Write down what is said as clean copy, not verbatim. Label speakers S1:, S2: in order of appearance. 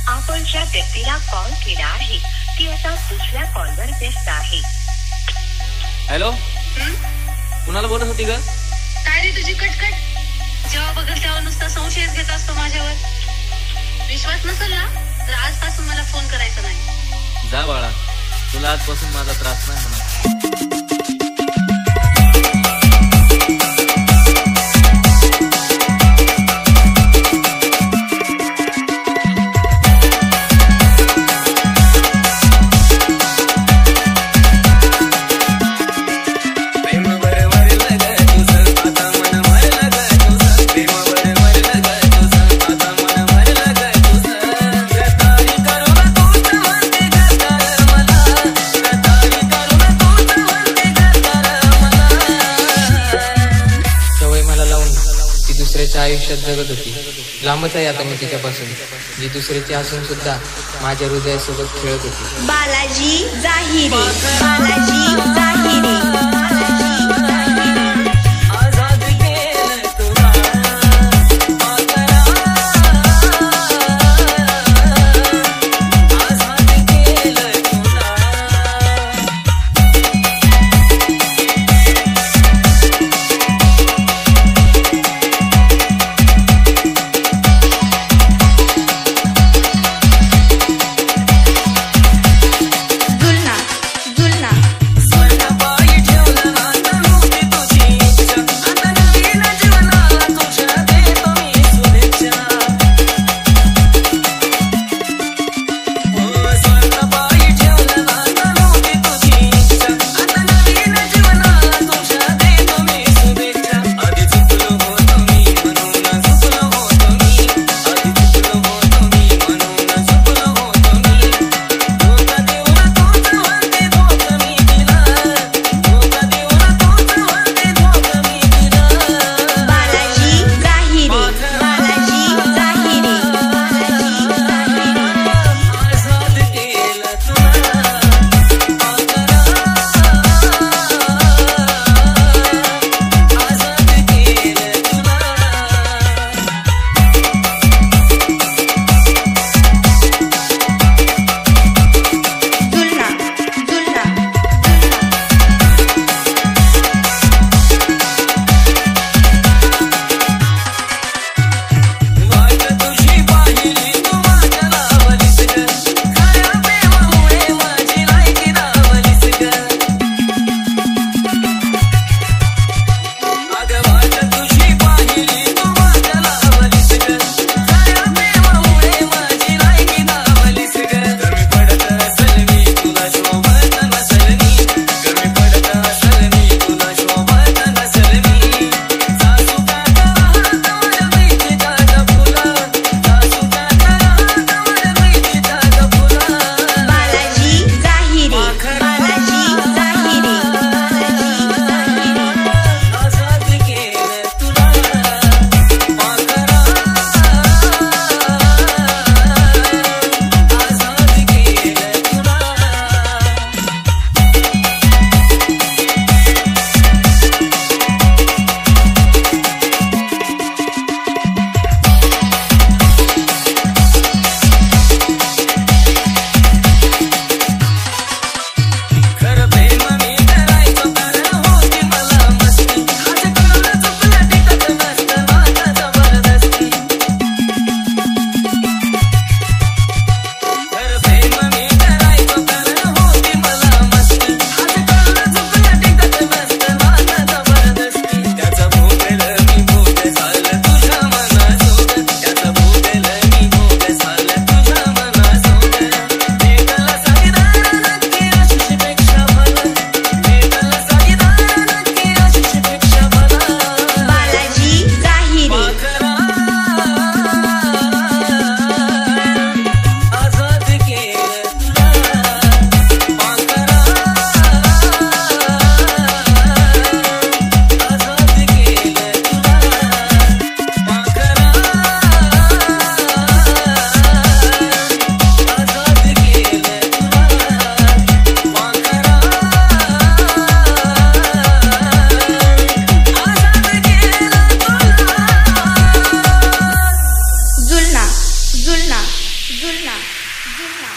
S1: आपण ज्या व्यक्तीला कॉल केला आहे ती आता दुसऱ्या कॉलवर व्यस्त आहे.
S2: हॅलो, कुणाला बोलत होती ग?
S3: काय रे तुझी कटकट? जेव्हा बघल तेव्हा नुसता संशयच घेत असतो माझ्यावर. विश्वास नसेल ना तर आजपासून मला फोन करायचा नाही.
S2: जा बाळा, तुला आजपासून माझा त्रास नाही होणार.
S4: दुसऱ्याच्या आयुष्यात जगत होती. लांबच आहे आता मी तिच्यापासून, जी दुसऱ्याची असून सुद्धा माझ्या हृदयासोबत खेळत होती.
S5: बालाजी जाहिरे, बालाजी जाहिरे. जुलना जिल्हा